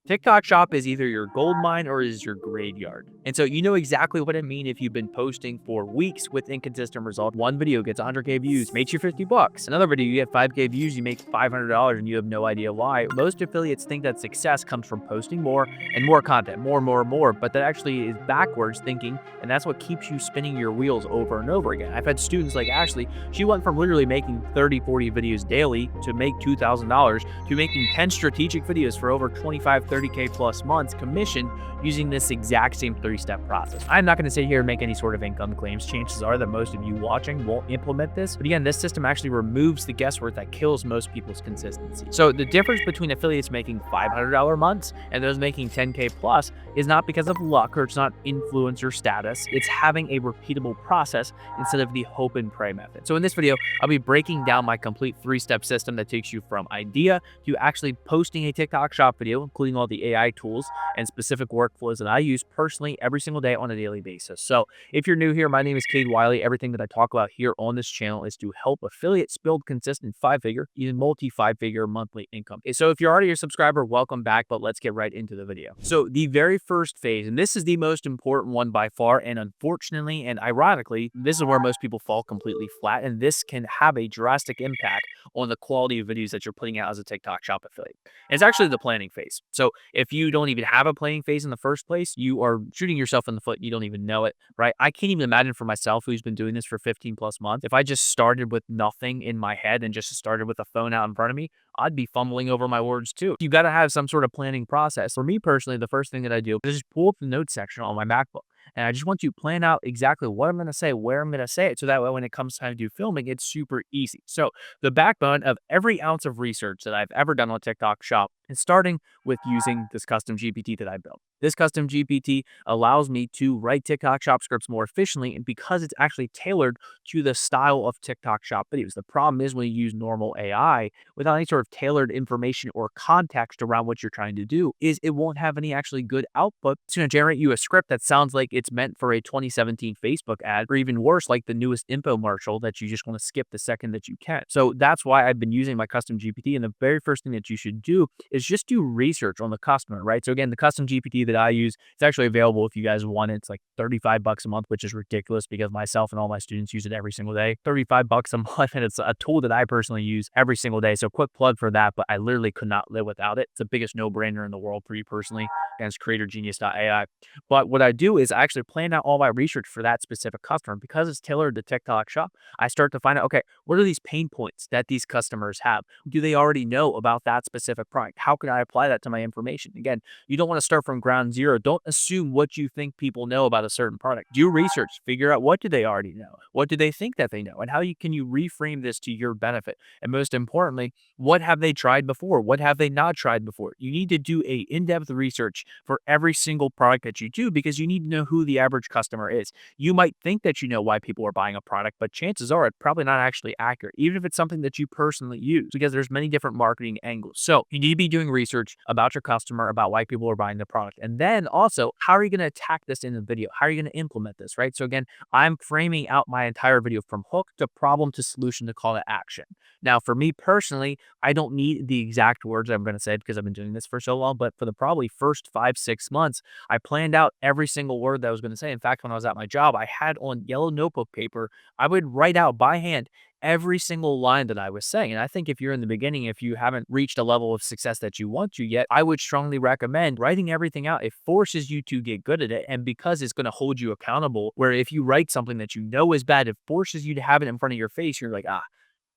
TikTok Shop is either your gold mine or is your graveyard. And so you know exactly what it means if you've been posting for weeks with inconsistent results. One video gets 100K views, makes you 50 bucks. Another video, you get 5K views, you make $500 and you have no idea why. Most affiliates think that success comes from posting more and more content, more, but that actually is backwards thinking. And that's what keeps you spinning your wheels over and over again. I've had students like Ashley, she went from literally making 30, 40 videos daily to make $2,000 to making 10 strategic videos for over 25, 30K plus months commission using this exact same 3-step process. I'm not going to sit here and make any sort of income claims. Chances are that most of you watching won't implement this. But again, this system actually removes the guesswork that kills most people's consistency. So the difference between affiliates making $500 months and those making 10K plus is not because of luck or it's not influencer status. It's having a repeatable process instead of the hope and pray method. So in this video, I'll be breaking down my complete 3-step system that takes you from idea to actually posting a TikTok shop video, including all the AI tools and specific workflows that I use personally every single day on a daily basis. So if you're new here, my name is Kade Wiley. Everything that I talk about here on this channel is to help affiliates build consistent 5-figure, even multi-5-figure monthly income. Okay, so if you're already a subscriber, welcome back, but let's get right into the video. So the very first phase, and this is the most important one by far, and unfortunately and ironically, this is where most people fall completely flat, and this can have a drastic impact on the quality of videos that you're putting out as a TikTok shop affiliate. And it's actually the planning phase. So if you don't even have a planning phase in the first place, you are shooting yourself in the foot. You don't even know it, right? I can't even imagine for myself, who's been doing this for 15 plus months, if I just started with nothing in my head and just started with a phone out in front of me, I'd be fumbling over my words too. You got to have some sort of planning process. For me personally, the first thing that I do is just pull up the notes section on my MacBook. And I just want to plan out exactly what I'm going to say, where I'm going to say it. So that way, when it comes time to do filming, it's super easy. So the backbone of every ounce of research that I've ever done on TikTok Shop is starting with using this custom GPT that I built. This custom GPT allows me to write TikTok Shop scripts more efficiently, and because it's actually tailored to the style of TikTok Shop videos. The problem is when you use normal AI without any sort of tailored information or context around what you're trying to do, is it won't have any actually good output. It's going to generate you a script that sounds like it's meant for a 2017 Facebook ad, or even worse, like the newest infomercial that you just want to skip the second that you can. So that's why I've been using my custom GPT. And the very first thing that you should do is just do research on the customer, right? So again, the custom GPT that I use, it's actually available if you guys want it. It's like 35 bucks a month, which is ridiculous because myself and all my students use it every single day. 35 bucks a month, and it's a tool that I personally use every single day. So quick plug for that, but I literally could not live without it. It's the biggest no-brainer in the world for you personally, and it's creatorgenius.ai. But what I do is I actually plan out all my research for that specific customer. Because it's tailored to TikTok Shop, I start to find out, okay, what are these pain points that these customers have? Do they already know about that specific product? How can I apply that to my information? Again, you don't want to start from ground zero. Don't assume what you think people know about a certain product. Do research, figure out what do they already know? What do they think that they know? And how can you reframe this to your benefit? And most importantly, what have they tried before? What have they not tried before? You need to do a in-depth research for every single product that you do because you need to know who the average customer is. You might think that you know why people are buying a product, but chances are it's probably not actually accurate, even if it's something that you personally use, because there's many different marketing angles. So you need to be doing research about your customer, about why people are buying the product. And then also, how are you going to attack this in the video? How are you going to implement this, right? So again, I'm framing out my entire video from hook to problem to solution to call to action. Now, for me personally, I don't need the exact words I'm going to say because I've been doing this for so long, but for the probably first 5-6 months, I planned out every single word that I was going to say. In fact, when I was at my job, I had on yellow notebook paper, I would write out by hand every single line that I was saying. And I think if you're in the beginning, if you haven't reached a level of success that you want to yet, I would strongly recommend writing everything out. It forces you to get good at it. And because it's going to hold you accountable, where if you write something that you know is bad, it forces you to have it in front of your face. You're like,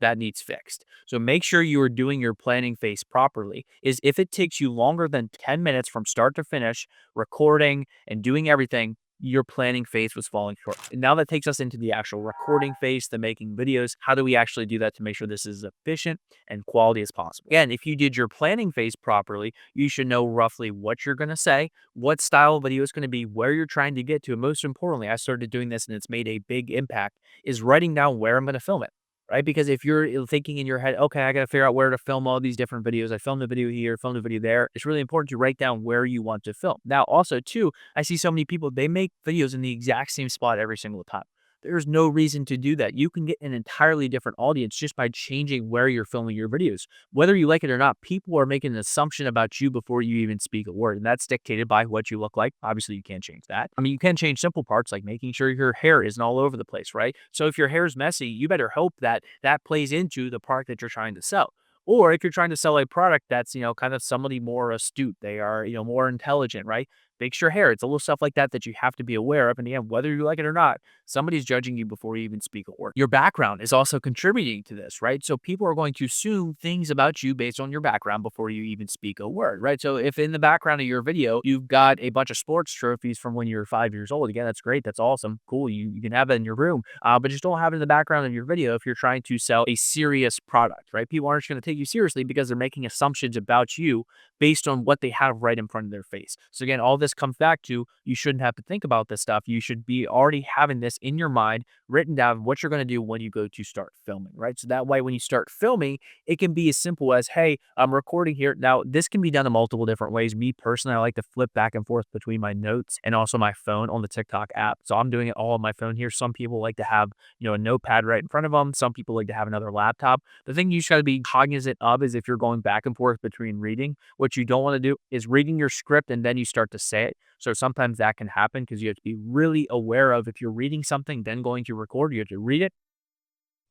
that needs fixed. So make sure you are doing your planning phase properly. Is if it takes you longer than 10 minutes from start to finish, recording and doing everything, your planning phase was falling short. And now that takes us into the actual recording phase, the making videos. How do we actually do that to make sure this is efficient and quality as possible? Again, if you did your planning phase properly, you should know roughly what you're going to say, what style of video is going to be, where you're trying to get to. And most importantly, I started doing this and it's made a big impact, is writing down where I'm going to film it. Right? Because if you're thinking in your head, okay, I got to figure out where to film all these different videos. I filmed a video here, filmed a video there. It's really important to write down where you want to film. Now, also too, I see so many people, they make videos in the exact same spot every single time. There's no reason to do that. You can get an entirely different audience just by changing where you're filming your videos. Whether you like it or not, people are making an assumption about you before you even speak a word. And that's dictated by what you look like. Obviously, you can't change that. I mean, you can change simple parts like making sure your hair isn't all over the place, right? So if your hair is messy, you better hope that that plays into the product that you're trying to sell. Or if you're trying to sell a product that's, kind of somebody more astute, they are, more intelligent, right? Fix your hair. It's a little stuff like that that you have to be aware of. And again, whether you like it or not, somebody's judging you before you even speak a word. Your background is also contributing to this, right? So people are going to assume things about you based on your background before you even speak a word, right? So if in the background of your video, you've got a bunch of sports trophies from when you were 5 years old, again, that's great. That's awesome. Cool. You can have that in your room, but just don't have it in the background of your video if you're trying to sell a serious product, right? People aren't going to take you seriously because they're making assumptions about you based on what they have right in front of their face. So again, all this comes back to you shouldn't have to think about this stuff. You should be already having this in your mind, written down what you're going to do when you go to start filming, right? So that way, when you start filming, it can be as simple as, hey, I'm recording here. Now, this can be done in multiple different ways. Me personally, I like to flip back and forth between my notes and also my phone on the TikTok app. So I'm doing it all on my phone here. Some people like to have, a notepad right in front of them. Some people like to have another laptop. The thing you just got to be cognizant of is if you're going back and forth between reading, what you don't want to do is reading your script and then you start to say it. So sometimes that can happen because you have to be really aware of if you're reading something, then going to record, you have to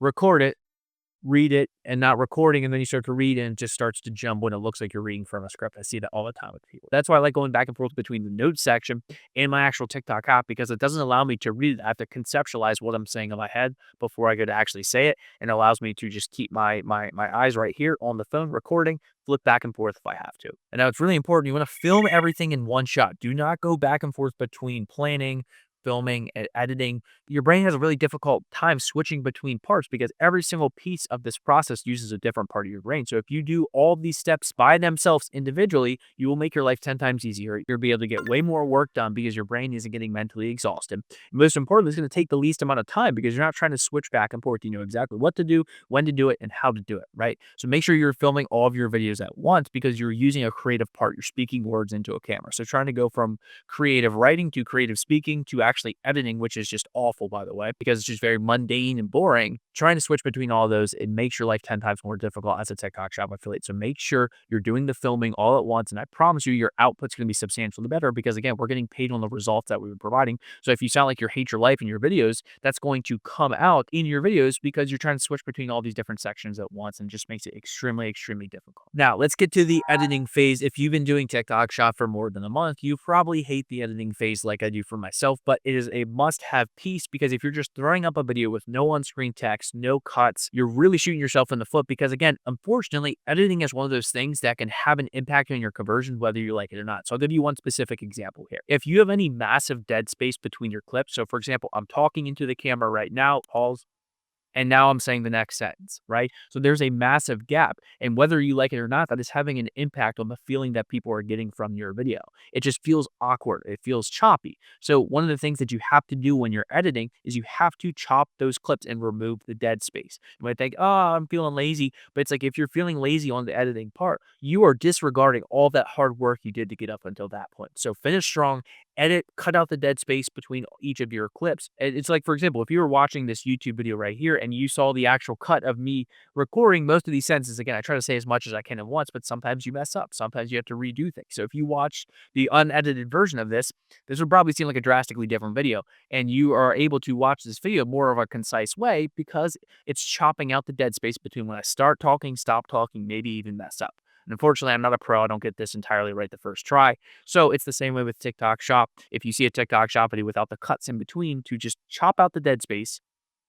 record it, read it, and not recording, and then you start to read and it just starts to jump when it looks like you're reading from a script. I see that all the time with people. That's why I like going back and forth between the notes section and my actual TikTok app because it doesn't allow me to read it. I have to conceptualize what I'm saying in my head before I go to actually say it, and allows me to just keep my eyes right here on the phone recording, flip back and forth if I have to. And now it's really important. You want to film everything in one shot. Do not go back and forth between planning, filming, and editing. Your brain has a really difficult time switching between parts because every single piece of this process uses a different part of your brain. So if you do all these steps by themselves individually, you will make your life 10 times easier. You'll be able to get way more work done because your brain isn't getting mentally exhausted. Most importantly, it's going to take the least amount of time because you're not trying to switch back and forth. You know exactly what to do, when to do it, and how to do it, right? So make sure you're filming all of your videos at once because you're using a creative part. You're speaking words into a camera. So trying to go from creative writing to creative speaking to actually editing, which is just awful, by the way, because it's just very mundane and boring. Trying to switch between all those, it makes your life 10 times more difficult as a TikTok shop affiliate. So make sure you're doing the filming all at once. And I promise you, your output's going to be substantially better because, again, we're getting paid on the results that we've been providing. So if you sound like you hate your life in your videos, that's going to come out in your videos because you're trying to switch between all these different sections at once and just makes it extremely, extremely difficult. Now, let's get to the editing phase. If you've been doing TikTok shop for more than a month, you probably hate the editing phase like I do for myself, but it is a must-have piece because if you're just throwing up a video with no on-screen text, no cuts, you're really shooting yourself in the foot because, again, unfortunately, editing is one of those things that can have an impact on your conversion whether you like it or not. So I'll give you one specific example here. If you have any massive dead space between your clips, so for example, I'm talking into the camera right now, pause, and now I'm saying the next sentence, right? So there's a massive gap. And whether you like it or not, that is having an impact on the feeling that people are getting from your video. It just feels awkward. It feels choppy. So one of the things that you have to do when you're editing is you have to chop those clips and remove the dead space. You might think, oh, I'm feeling lazy. But it's like if you're feeling lazy on the editing part, you are disregarding all that hard work you did to get up until that point. So finish strong, edit, cut out the dead space between each of your clips. And it's like, for example, if you were watching this YouTube video right here and you saw the actual cut of me recording most of these sentences, again, I try to say as much as I can at once, but sometimes you mess up. Sometimes you have to redo things. So if you watch the unedited version of this, this would probably seem like a drastically different video. And you are able to watch this video more of a concise way because it's chopping out the dead space between when I start talking, stop talking, maybe even mess up. And unfortunately, I'm not a pro. I don't get this entirely right the first try. So it's the same way with TikTok Shop. If you see a TikTok Shop video without the cuts in between to just chop out the dead space,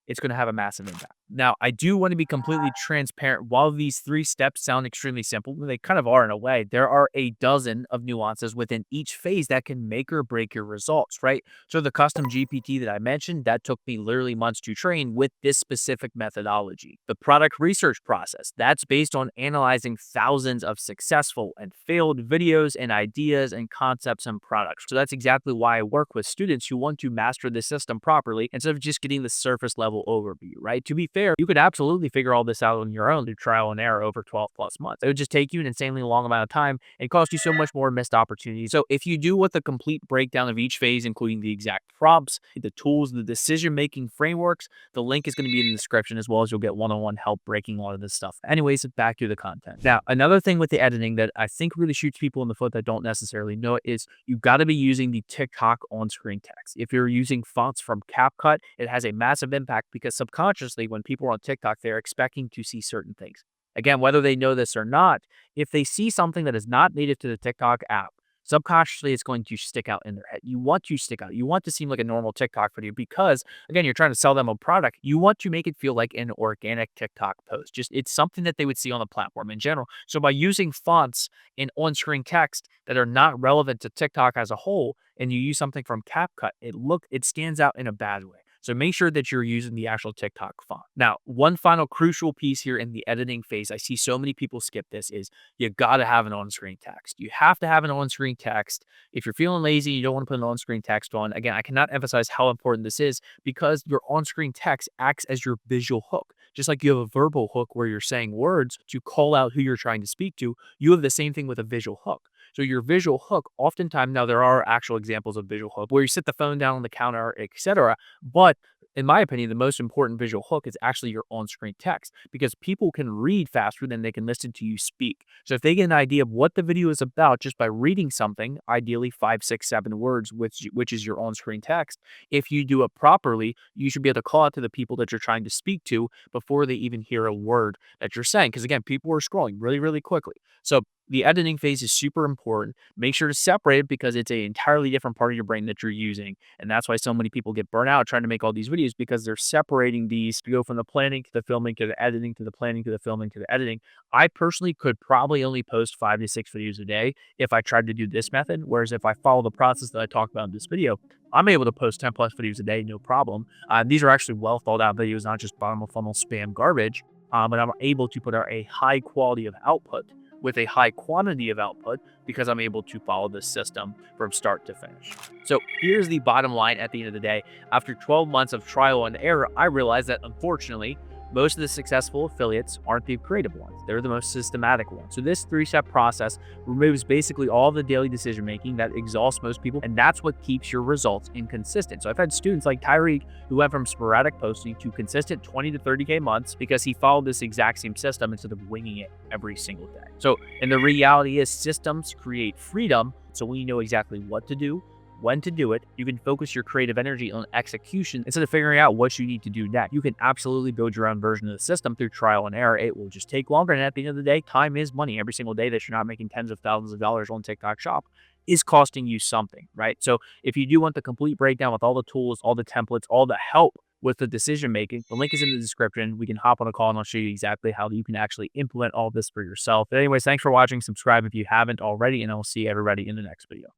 it's going to have a massive impact. Now, I do want to be completely transparent. While these 3 steps sound extremely simple, they kind of are in a way, there are a dozen of nuances within each phase that can make or break your results, right? So the custom GPT that I mentioned, that took me literally months to train with this specific methodology. The product research process, that's based on analyzing thousands of successful and failed videos and ideas and concepts and products. So that's exactly why I work with students who want to master the system properly instead of just getting the surface level level overview, right? To be fair, you could absolutely figure all this out on your own through trial and error over 12 plus months. It would just take you an insanely long amount of time and cost you so much more missed opportunities. So if you do want the complete breakdown of each phase, including the exact prompts, the tools, the decision-making frameworks, the link is going to be in the description, as well as you'll get one-on-one help breaking a lot of this stuff. Anyways, back to the content. Now, another thing with the editing that I think really shoots people in the foot that don't necessarily know it is you got to be using the TikTok on-screen text. If you're using fonts from CapCut, it has a massive impact because subconsciously, when people are on TikTok, they're expecting to see certain things. Again, whether they know this or not, if they see something that is not native to the TikTok app, subconsciously it's going to stick out in their head. You want to stick out. You want to seem like a normal TikTok video because, again, you're trying to sell them a product. You want to make it feel like an organic TikTok post. Just it's something that they would see on the platform in general. So by using fonts and on-screen text that are not relevant to TikTok as a whole, and you use something from CapCut, it stands out in a bad way. So make sure that you're using the actual TikTok font. Now, one final crucial piece here in the editing phase, I see so many people skip this, is you got to have an on-screen text. You have to have an on-screen text. If you're feeling lazy, you don't want to put an on-screen text on. Again, I cannot emphasize how important this is because your on-screen text acts as your visual hook. Just like you have a verbal hook where you're saying words to call out who you're trying to speak to, you have the same thing with a visual hook. So your visual hook, oftentimes, now there are actual examples of visual hook where you sit the phone down on the counter, etc. But in my opinion, the most important visual hook is actually your on-screen text because people can read faster than they can listen to you speak. So if they get an idea of what the video is about just by reading something, ideally 5, 6, 7 words, which is your on-screen text, if you do it properly, you should be able to call out to the people that you're trying to speak to before they even hear a word that you're saying. Because again, people are scrolling really, really quickly. So the editing phase is super important. Make sure to separate it because it's an entirely different part of your brain that you're using. And that's why so many people get burnt out trying to make all these videos because they're separating these to go from the planning to the filming to the editing to the planning to the filming to the editing. I personally could probably only post 5 to 6 videos a day if I tried to do this method. Whereas if I follow the process that I talked about in this video, I'm able to post 10 plus videos a day, no problem. These are actually well thought out videos, not just bottom of funnel spam garbage. But I'm able to put out a high quality of output with a high quantity of output because I'm able to follow this system from start to finish. So here's the bottom line at the end of the day. After 12 months of trial and error, I realized that unfortunately, most of the successful affiliates aren't the creative ones. They're the most systematic ones. So this 3-step process removes basically all the daily decision making that exhausts most people, and that's what keeps your results inconsistent. So I've had students like Tyreek who went from sporadic posting to consistent 20 to 30K months because he followed this exact same system instead of winging it every single day. So, and the reality is systems create freedom. So when you know exactly what to do, when to do it, you can focus your creative energy on execution instead of figuring out what you need to do next. You can absolutely build your own version of the system through trial and error. It will just take longer. And at the end of the day, time is money. Every single day that you're not making tens of thousands of dollars on TikTok Shop is costing you something, right? So if you do want the complete breakdown with all the tools, all the templates, all the help with the decision making, the link is in the description. We can hop on a call and I'll show you exactly how you can actually implement all this for yourself. But anyways, thanks for watching. Subscribe if you haven't already, and I'll see everybody in the next video.